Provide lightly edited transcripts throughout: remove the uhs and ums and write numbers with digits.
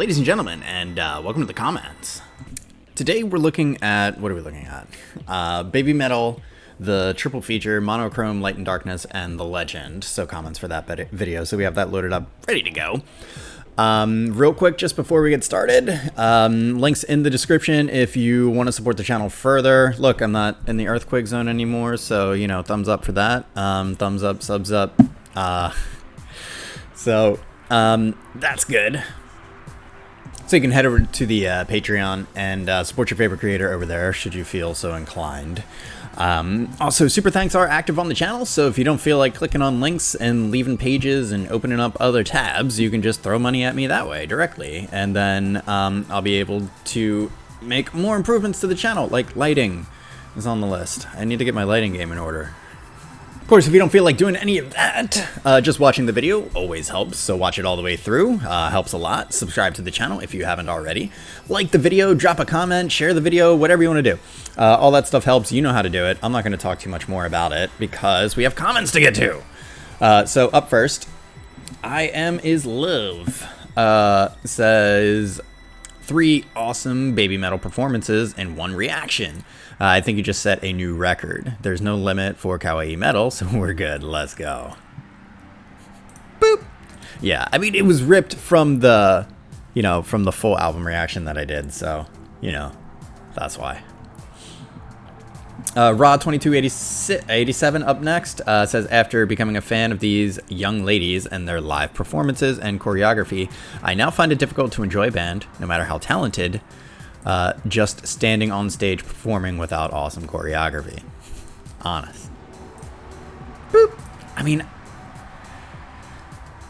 Ladies and gentlemen, and welcome to the comments. Today we're looking at, what are we looking at? Baby Metal, the triple feature, Monochrome, Light and Darkness, and the Legend. So comments for that video. So we have that loaded up, ready to go. Real quick, just before we get started, links in the description if you want to support the channel further. Look, I'm not in the earthquake zone anymore, so, you know, thumbs up for that. Thumbs up, subs up. That's good. So you can head over to the Patreon and support your favorite creator over there, should you feel so inclined. Also, super thanks are active on the channel, so if you don't feel like clicking on links and leaving pages and opening up other tabs, you can just throw money at me that way, directly. And then I'll be able to make more improvements to the channel, like lighting is on the list. I need to get my lighting game in order. Of course, if you don't feel like doing any of that, just watching the video always helps, so watch it all the way through. Helps a lot. Subscribe to the channel if you haven't already. Like the video, drop a comment, share the video, whatever you want to do. All that stuff helps. You know how to do it. I'm not going to talk too much more about it because we have comments to get to. So up first, I Am Is Love says, 3 awesome Baby Metal performances and 1 reaction. I think you just set a new record. There's no limit for Kawaii Metal, so we're good. Let's go. Boop. Yeah, I mean, it was ripped from the, you know, from the full album reaction that I did, so, you know, that's why. Raw2287 up next says, after becoming a fan of these young ladies and their live performances and choreography, I now find it difficult to enjoy a band, no matter how talented, just standing on stage performing without awesome choreography. Honest. Boop. I mean,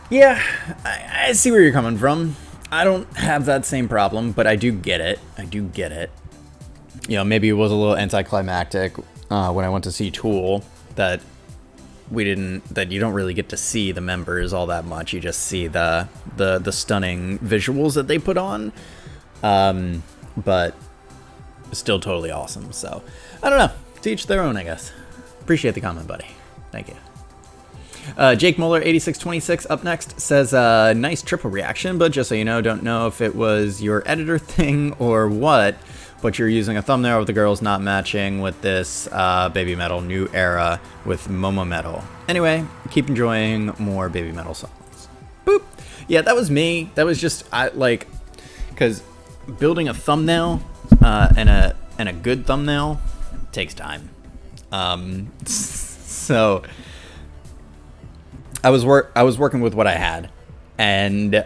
yeah, I see where you're coming from. I don't have that same problem, but I do get it. I do get it. You know, maybe it was a little anticlimactic when I went to see Tool that you don't really get to see the members all that much. You just see the stunning visuals that they put on. But still totally awesome. So I don't know, to each their own, I guess. Appreciate the comment, buddy. Thank you. Jake Muller 8626 up next says, nice triple reaction, but just so you know, don't know if it was your editor thing or what, but you're using a thumbnail with the girls not matching with this Baby Metal new era with Momo Metal. Anyway, keep enjoying more Baby Metal songs. Boop. Yeah, that was me. That was just because building a thumbnail and a good thumbnail takes time. So I was working with what I had, and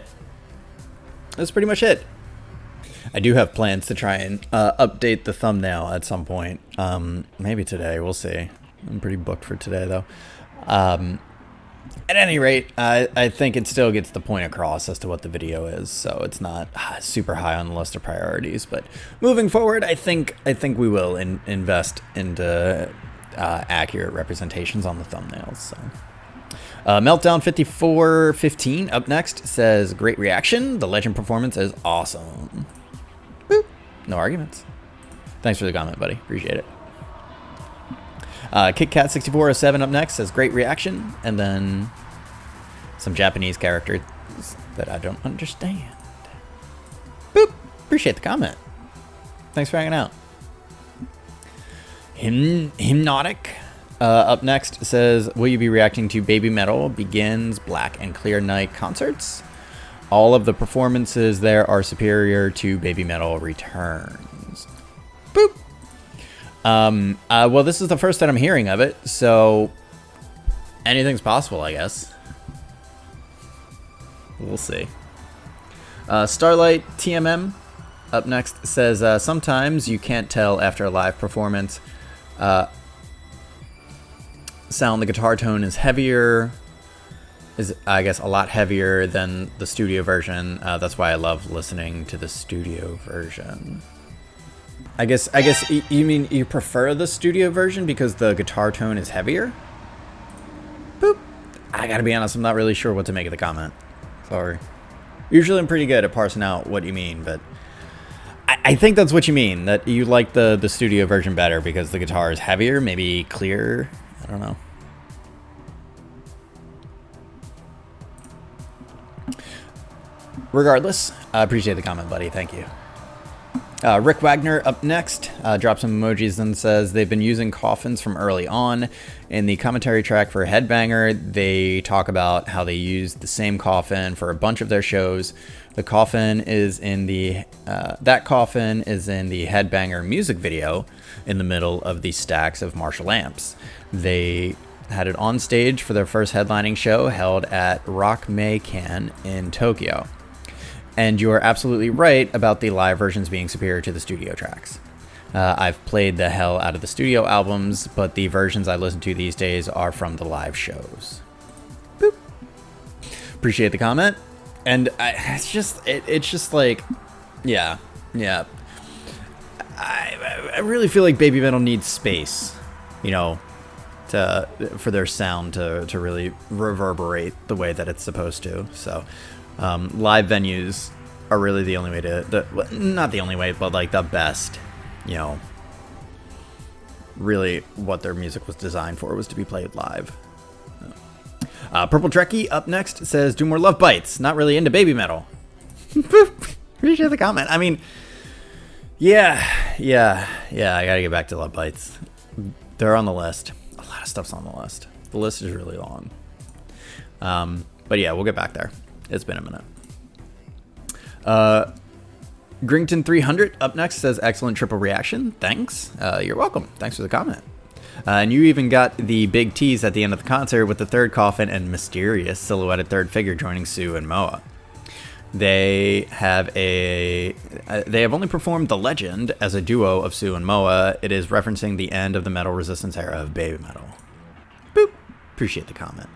that's pretty much it. I do have plans to try and update the thumbnail at some point. Maybe today, we'll see. I'm pretty booked for today, though. At any rate, I think it still gets the point across as to what the video is, so it's not super high on the list of priorities. But moving forward, I think we will invest into accurate representations on the thumbnails. So. Meltdown 5415 up next says, great reaction. The Legend performance is awesome. Boop. No arguments. Thanks for the comment, buddy. Appreciate it. KitKat6407 up next says, great reaction. And then some Japanese characters that I don't understand. Boop. Appreciate the comment. Thanks for hanging out. Hypnotic up next says, will you be reacting to Baby Metal Begins Black and Clear Night concerts? All of the performances there are superior to Baby Metal Returns. Boop. Well, this is the first that I'm hearing of it, so anything's possible, I guess. We'll see. Starlight TMM up next says, sometimes you can't tell after a live performance. Sound, the guitar tone is heavier, I guess a lot heavier than the studio version. That's why I love listening to the studio version. I guess you mean you prefer the studio version because the guitar tone is heavier? Boop. I gotta be honest, I'm not really sure what to make of the comment. Sorry. Usually I'm pretty good at parsing out what you mean, but I think that's what you mean, that you like the studio version better because the guitar is heavier, maybe clearer. I don't know. Regardless, I appreciate the comment, buddy. Thank you. Rick Wagner up next, drops some emojis and says they've been using coffins from early on. In the commentary track for Headbanger, they talk about how they used the same coffin for a bunch of their shows. The coffin is in the that coffin is in the Headbanger music video in the middle of the stacks of Marshall amps. They had it on stage for their first headlining show held at Rock Meikan in Tokyo. And you are absolutely right about the live versions being superior to the studio tracks. I've played the hell out of the studio albums, but the versions I listen to these days are from the live shows. Boop. Appreciate the comment. And it's just like, yeah. I really feel like Babymetal needs space, you know, for their sound to really reverberate the way that it's supposed to. So live venues are really the only way not the only way, but like the best, you know, really what their music was designed for was to be played live. Purple Trekkie up next says, do more love bites. Not really into Babymetal. Appreciate the comment. I mean, yeah, I gotta get back to love bites. They're on the list. A lot of stuff's on the list. The list is really long. But yeah, we'll get back there. It's been a minute. Grington 300 up next says, excellent triple reaction. Thanks. You're welcome. Thanks for the comment. And you even got the big tease at the end of the concert with the third coffin and mysterious silhouetted third figure joining Sue and Moa. They have only performed The Legend as a duo of Sue and Moa. It is referencing the end of the metal resistance era of Babymetal. Boop. Appreciate the comment.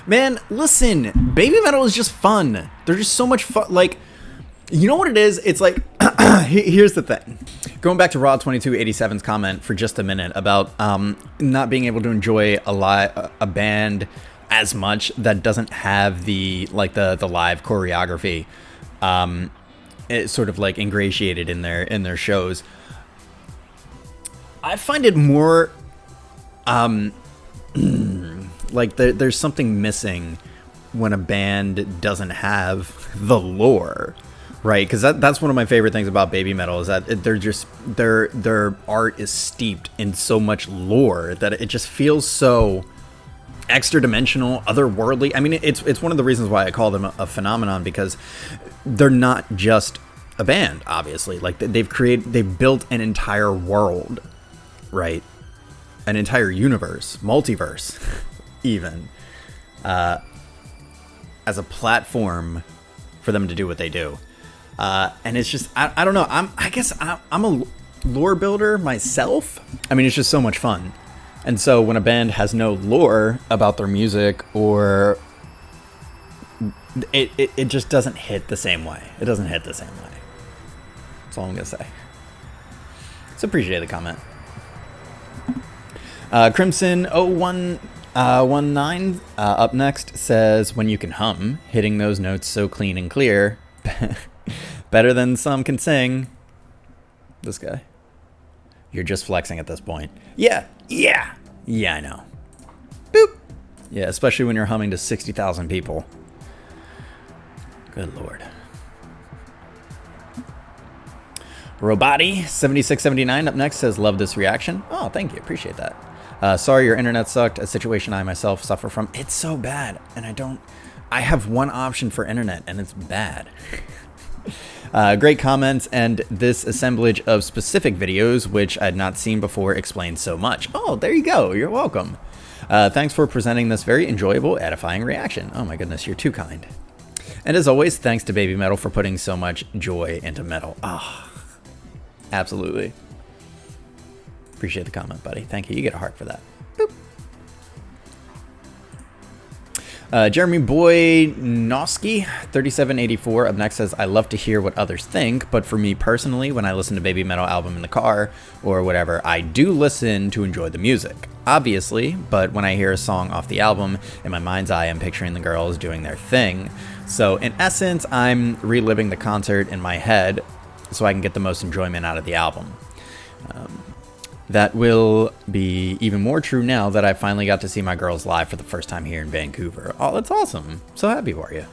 Man, listen, Babymetal is just fun. They're just so much fun. Like, you know what it is? It's like, here's the thing. Going back to Raw2287's comment for just a minute about not being able to enjoy a band as much that doesn't have the live choreography, it's sort of like ingratiated in their shows. I find it more like there's something missing when a band doesn't have the lore, right? Because that's one of my favorite things about Babymetal is that they're just their art is steeped in so much lore that it just feels so extra dimensional, otherworldly. I mean, it's one of the reasons why I call them a phenomenon, because they're not just a band, obviously. Like they've built an entire world, right? An entire universe, multiverse, even, as a platform for them to do what they do. And it's just, I don't know. I guess I'm a lore builder myself. I mean, it's just so much fun. And so when a band has no lore about their music, or it just doesn't hit the same way. It doesn't hit the same way. That's all I'm going to say. So appreciate the comment. Crimson 0119 up next says, when you can hum, hitting those notes so clean and clear, better than some can sing. This guy. You're just flexing at this point. Yeah, I know. Boop. Yeah, especially when you're humming to 60,000 people. Good Lord. Roboti7679 up next says, love this reaction. Oh, thank you. Appreciate that. Sorry your internet sucked. A situation I myself suffer from. It's so bad. And I have one option for internet, and it's bad. Great comments, and this assemblage of specific videos, which I'd not seen before, explains so much. Oh, there you go. You're welcome. Thanks for presenting this very enjoyable, edifying reaction. Oh my goodness, you're too kind. And as always, thanks to Babymetal for putting so much joy into metal. Ah, absolutely. Appreciate the comment, buddy. Thank you. You get a heart for that. Boop. Jeremy Boynoski 3784 up next says, I love to hear what others think, but for me personally, when I listen to Babymetal album in the car or whatever, I do listen to enjoy the music, obviously, but when I hear a song off the album, in my mind's eye, I'm picturing the girls doing their thing. So in essence, I'm reliving the concert in my head so I can get the most enjoyment out of the album. That will be even more true now that I finally got to see my girls live for the first time here in Vancouver. Oh, that's awesome. So happy for you.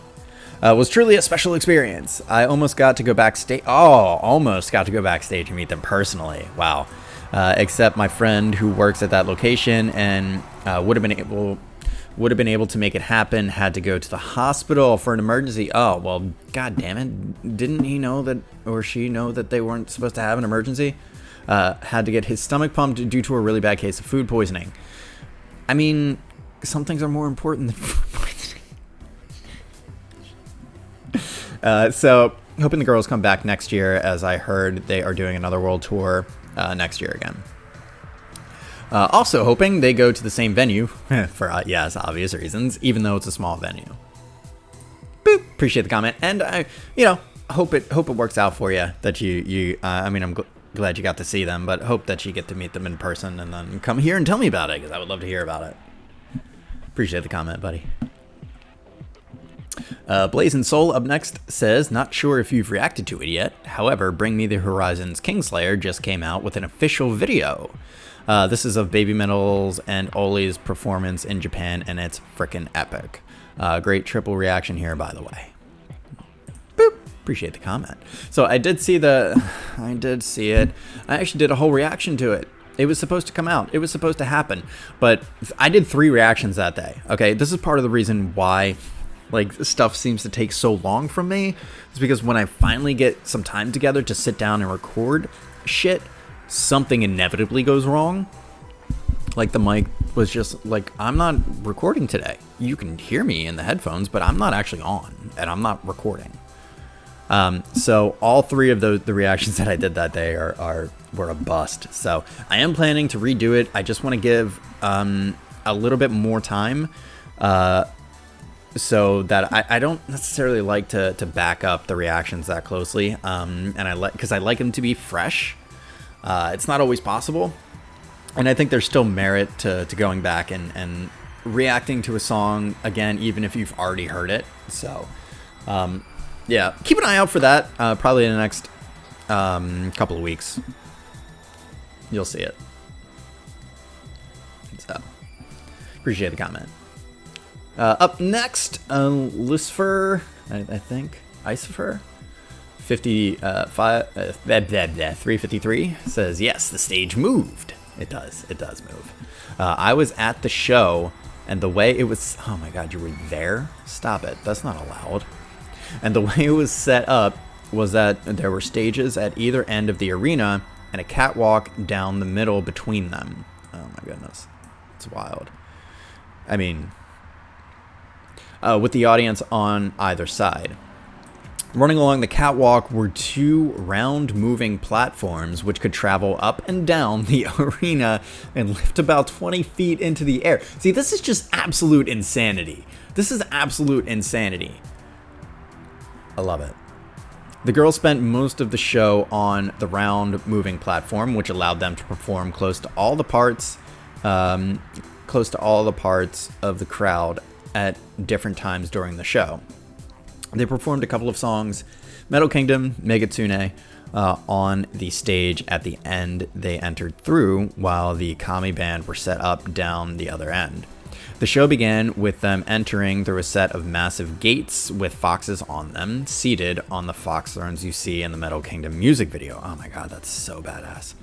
Was truly a special experience. I almost got to go backstage. Oh, almost got to go backstage and meet them personally. Wow. Except my friend who works at that location and would have been able to make it happen had to go to the hospital for an emergency. Oh, well, god damn it. Didn't he know that, or she know that they weren't supposed to have an emergency? Had to get his stomach pumped due to a really bad case of food poisoning. I mean, some things are more important than food poisoning. So, hoping the girls come back next year, as I heard they are doing another world tour next year again. Also hoping they go to the same venue for, yes, obvious reasons, even though it's a small venue. Boop. Appreciate the comment. And I, hope it works out for you that I mean, I'm glad you got to see them, but hope that you get to meet them in person and then come here and tell me about it, because I would love to hear about it. Appreciate the comment, buddy. Blazing Soul up next says, not sure if you've reacted to it yet. However, Bring Me the Horizon's Kingslayer just came out with an official video. This is of BABYMETAL's and Oli's performance in Japan, and it's frickin' epic. Great triple reaction here, by the way. Boop. Appreciate the comment. So I did see it. I actually did a whole reaction to it. It was supposed to come out. It was supposed to happen. But I did 3 reactions that day. Okay, this is part of the reason why stuff seems to take so long from me. It's because when I finally get some time together to sit down and record shit, something inevitably goes wrong. Like the mic was just I'm not recording today. You can hear me in the headphones, but I'm not actually on, and I'm not recording. So all 3 of the reactions that I did that day were a bust. So I am planning to redo it. I just want to give a little bit more time, so that I don't necessarily like to back up the reactions that closely. And because I like them to be fresh. It's not always possible, and I think there's still merit to going back and reacting to a song again, even if you've already heard it. So, yeah, keep an eye out for that. Probably in the next couple of weeks, you'll see it. So, appreciate the comment. Up next, Lucifer, I think, Icifer. 353 says, yes, the stage moved. It does move. I was at the show, and the way it was, oh my god, you were there? Stop it, that's not allowed. And the way it was set up was that there were stages at either end of the arena and a catwalk down the middle between them. Oh my goodness, it's wild. I mean, with the audience on either side. Running along the catwalk were 2 round moving platforms which could travel up and down the arena and lift about 20 feet into the air. See, this is just absolute insanity. This is absolute insanity. I love it. The girls spent most of the show on the round moving platform, which allowed them to perform close to all the parts of the crowd at different times during the show. They performed a couple of songs, Metal Kingdom, Megatsune, on the stage at the end they entered through, while the Kami band were set up down the other end. The show began with them entering through a set of massive gates with foxes on them, seated on the fox thrones you see in the Metal Kingdom music video. Oh my god, that's so badass.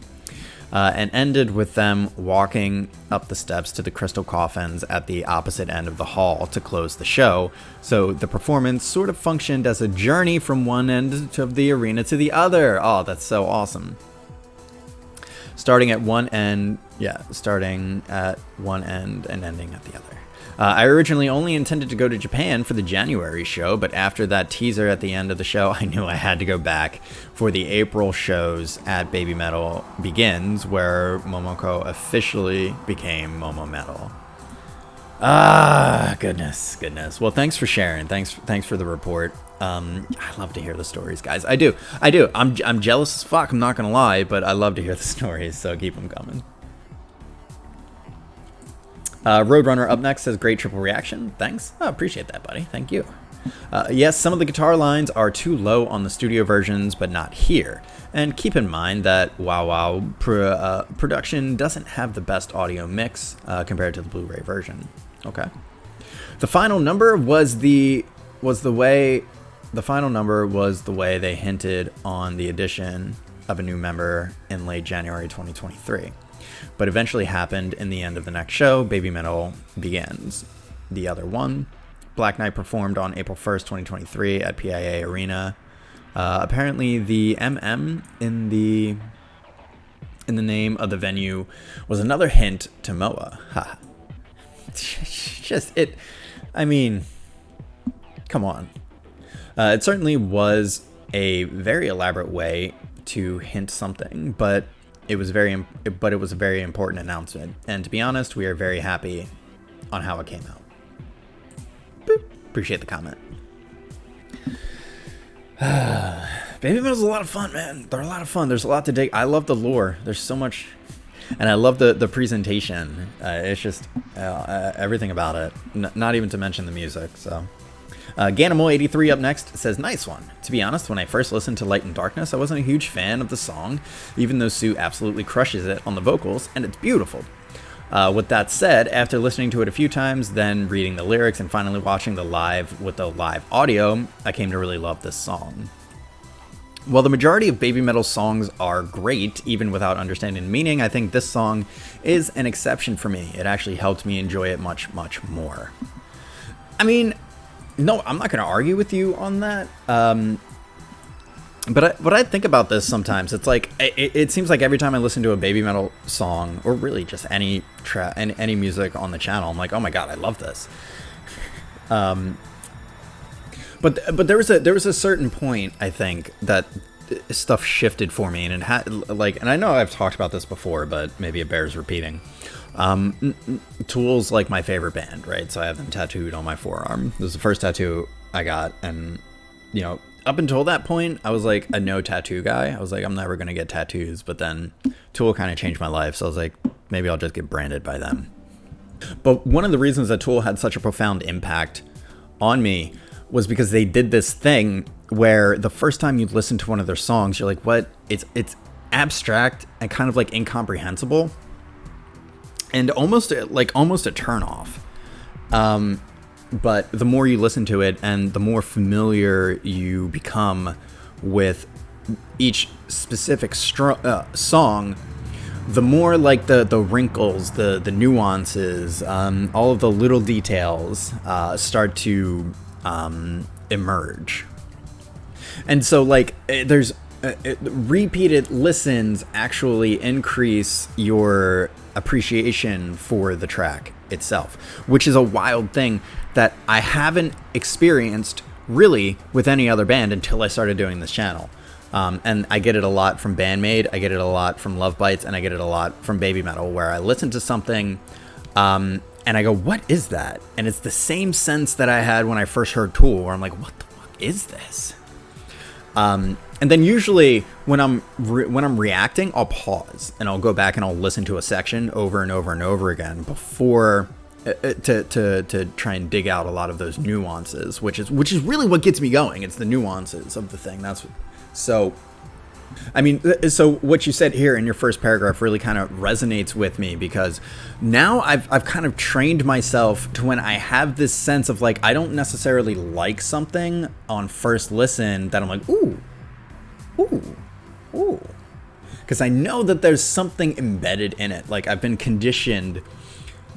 And ended with them walking up the steps to the crystal coffins at the opposite end of the hall to close the show. So the performance sort of functioned as a journey from one end of the arena to the other. Oh, that's so awesome. Starting at one end and ending at the other. I originally only intended to go to Japan for the January show, but after that teaser at the end of the show, I knew I had to go back for the April shows at BABYMETAL Begins, where Momoko officially became Momometal. Ah, goodness. Well, thanks for sharing. Thanks for the report. I love to hear the stories, guys. I do. I'm jealous as fuck, I'm not gonna lie, but I love to hear the stories, so keep them coming. Roadrunner up next says, great triple reaction. Thanks. I appreciate that, buddy. Thank you. Yes, some of the guitar lines are too low on the studio versions, but not here. And keep in mind that WoW production doesn't have the best audio mix compared to the Blu-ray version. Okay. The final number was the was the final number was the way they hinted on the addition of a new member in late January 2023, but eventually happened in the end of the next show, BABYMETAL Begins. The other one, Black Knight, performed on April 1st, 2023 at PIA Arena. Apparently the MM in the name of the venue was another hint to MOA. Ha. I mean, come on. It certainly was a very elaborate way to hint something, but it was a very important announcement. And to be honest, we are very happy on how it came out. Boop. Appreciate the comment. BABYMETAL's a lot of fun, man. They're a lot of fun. There's a lot to dig. I love the lore. There's so much, and I love the presentation. It's just everything about it. Not even to mention the music. So, Ganimo83 up next says, "Nice one. To be honest, when I first listened to Light and Darkness, I wasn't a huge fan of the song, even though Sue absolutely crushes it on the vocals, and it's beautiful. With that said, after listening to it a few times, then reading the lyrics, and finally watching the live with the live audio, I came to really love this song. While the majority of BABYMETAL songs are great, even without understanding the meaning, I think this song is an exception for me. It actually helped me enjoy it much, much more." I mean, no, I'm not going to argue with you on that. But what I think about this sometimes, it's like, it seems like every time I listen to a BABYMETAL song, or really just any music on the channel, I'm like, oh my god, I love this. But there was a certain point, I think, that stuff shifted for me, and it had and I know I've talked about this before, but maybe it bears repeating. Tool's like my favorite band, right? So I have them tattooed on my forearm. This is the first tattoo I got, and you know, up until that point, I was like a no tattoo guy. I was like, I'm never gonna get tattoos. But then Tool kind of changed my life, so I was like, maybe I'll just get branded by them. But one of the reasons that Tool had such a profound impact on me was because they did this thing where the first time you listen to one of their songs, you're like, what? It's abstract and kind of like incomprehensible, and almost a turnoff. But the more you listen to it and the more familiar you become with each specific song, the more like the wrinkles, the nuances, all of the little details start to emerge. And so like there's repeated listens actually increase your appreciation for the track itself, which is a wild thing that I haven't experienced really with any other band until I started doing this channel. And I get it a lot from Bandmade, I get it a lot from Love Bites, and I get it a lot from BABYMETAL, where I listen to something and I go, what is that? And it's the same sense that I had when I first heard Tool, where I'm like, what the fuck is this? And then usually when I'm reacting, I'll pause and I'll go back and I'll listen to a section over and over and over again before to try and dig out a lot of those nuances, which is really what gets me going. It's the nuances of the thing. So what you said here in your first paragraph really kind of resonates with me, because now I've kind of trained myself to, when I have this sense of like, I don't necessarily like something on first listen, that I'm like, ooh, because I know that there's something embedded in it. Like I've been conditioned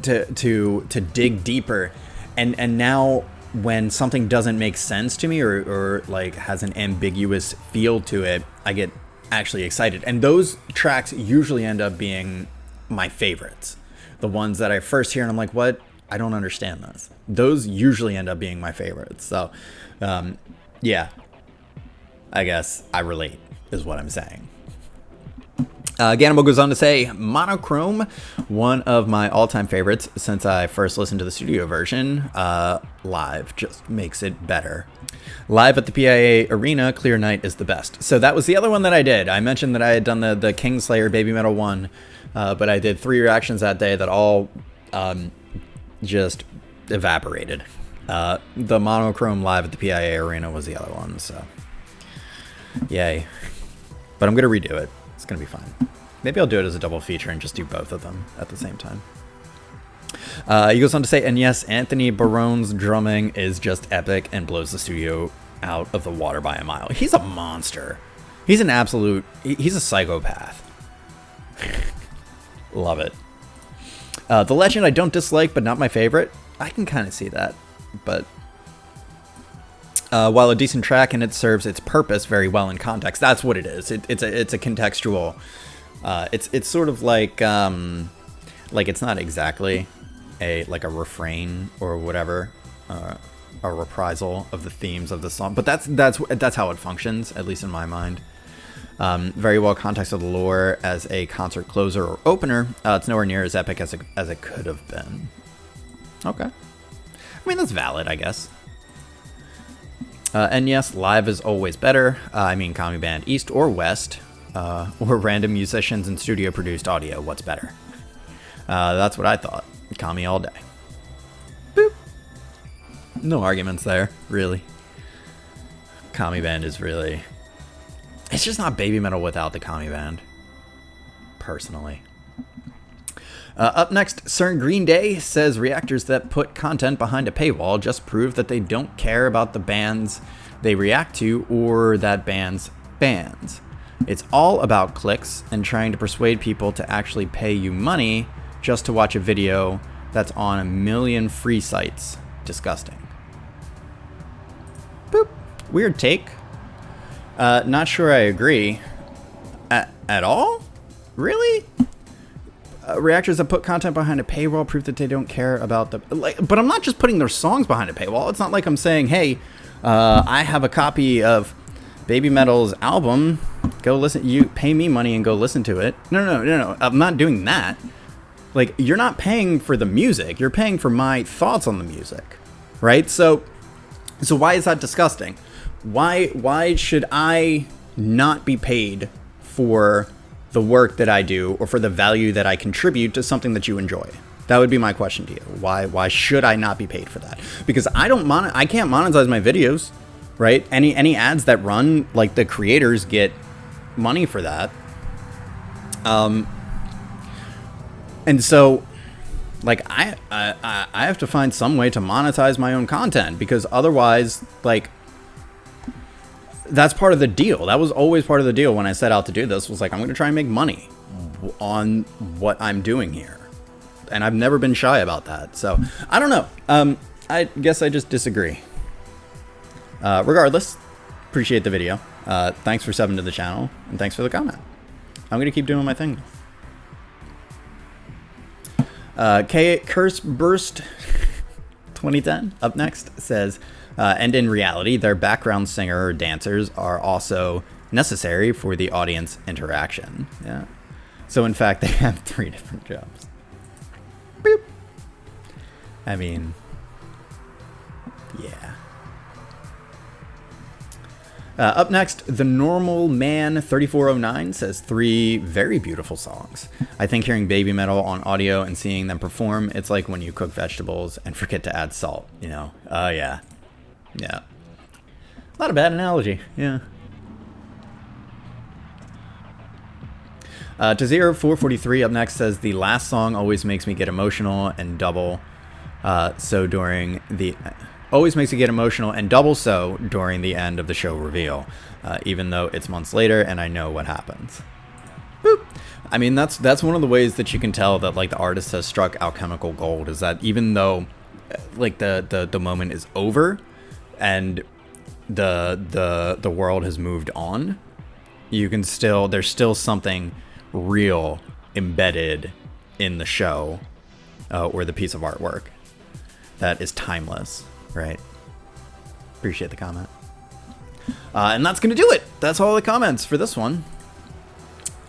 to dig deeper, and now when something doesn't make sense to me or like has an ambiguous feel to it, I get actually excited. And those tracks usually end up being my favorites. The ones that I first hear and I'm like, what? I don't understand this. Those usually end up being my favorites. So, yeah, I guess I relate is what I'm saying. Ganimo goes on to say, Monochrome, one of my all-time favorites since I first listened to the studio version. Live just makes it better. Live at the PIA Arena, Clear Night is the best. So that was the other one that I did. I mentioned that I had done the Kingslayer BABYMETAL one, but I did 3 reactions that day that all just evaporated. The Monochrome Live at the PIA Arena was the other one, so yay. But I'm going to redo it. It's going to be fine. Maybe I'll do it as a double feature and just do both of them at the same time. He goes on to say, and yes, Anthony Barone's drumming is just epic and blows the studio out of the water by a mile. He's a monster. He's an absolute... He's a psychopath. Love it. The Legend I don't dislike, but not my favorite. I can kind of see that. But while a decent track, and it serves its purpose very well in context. That's what it is. It's a contextual... It's sort of like it's not exactly a refrain or whatever, a reprisal of the themes of the song, but that's how it functions, at least in my mind. Very well context of the lore as a concert closer or opener. It's nowhere near as epic as it could have been. Okay, I mean that's valid, I guess. And yes, live is always better. I mean, Kami Band East or West, or random musicians and studio produced audio. What's better? That's what I thought. Kami all day. Boop. No arguments there, really. Kami Band is really... It's just not baby metal without the Kami Band. Personally. Up next, Sir Green Day says reactors that put content behind a paywall just prove that they don't care about the bands they react to or that band's fans. It's all about clicks and trying to persuade people to actually pay you money just to watch a video that's on a million free sites. Disgusting. Boop. Weird take. Not sure I agree. At all? Really? Reactors that put content behind a paywall prove that they don't care about the... but I'm not just putting their songs behind a paywall. It's not like I'm saying, hey, I have a copy of Baby Metal's album. Go listen. You pay me money and go listen to it. No. I'm not doing that. Like, you're not paying for the music. You're paying for my thoughts on the music, right? So why is that disgusting? Why should I not be paid for the work that I do or for the value that I contribute to something that you enjoy? That would be my question to you. Why should I not be paid for that? Because I can't monetize my videos, right? Any ads that run, like, the creators get money for that. And so, like, I have to find some way to monetize my own content, because otherwise, like, that's part of the deal. That was always part of the deal when I set out to do this, was like, I'm going to try and make money on what I'm doing here. And I've never been shy about that. So, I don't know. I guess I just disagree. Regardless, appreciate the video. Thanks for subbing to the channel, and thanks for the comment. I'm going to keep doing my thing. Curse Burst 2010 up next says, and in reality, their background singer or dancers are also necessary for the audience interaction. Yeah. So in fact, they have 3 different jobs. Boop. I mean, yeah. Up next, The Normal Man 3409 says 3 very beautiful songs. I think hearing Baby Metal on audio and seeing them perform, it's like when you cook vegetables and forget to add salt, you know? Oh, yeah. Yeah. Not a bad analogy, yeah. To 0443 up next says the last song always makes me get emotional and double so during the... Always makes you get emotional and double so during the end of the show reveal, even though it's months later and I know what happens. Boop. I mean, that's one of the ways that you can tell that, like, the artist has struck alchemical gold, is that even though, like, the moment is over and the world has moved on, you can still, there's still something real embedded in the show or the piece of artwork that is timeless. Right. Appreciate the comment. And that's going to do it. That's all the comments for this one.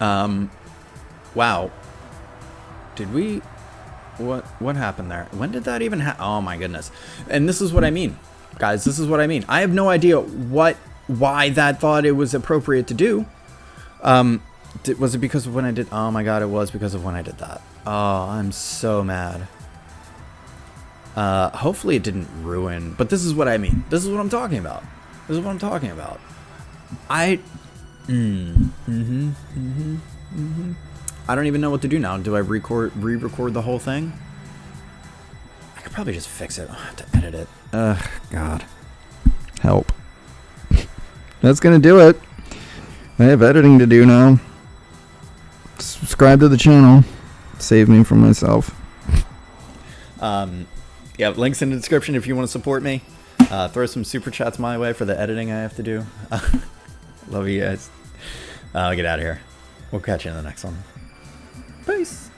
Wow. Did we... What happened there? When did that even happen? Oh, my goodness. And this is what I mean. Guys, this is what I mean. I have no idea why that thought it was appropriate to do. Was it because of when I did... Oh, my God, it was because of when I did that. Oh, I'm so mad. Hopefully it didn't ruin, but this is what I mean. This is what I'm talking about. This is what I'm talking about. I don't even know what to do now. Do I re-record the whole thing? could probably just fix it. I'll have to edit it. Ugh, God. Help. That's going to do it. I have editing to do now. Subscribe to the channel. Save me from myself. Yeah, links in the description if you want to support me. Throw some super chats my way for the editing I have to do. Love you guys. I'll get out of here. We'll catch you in the next one. Peace.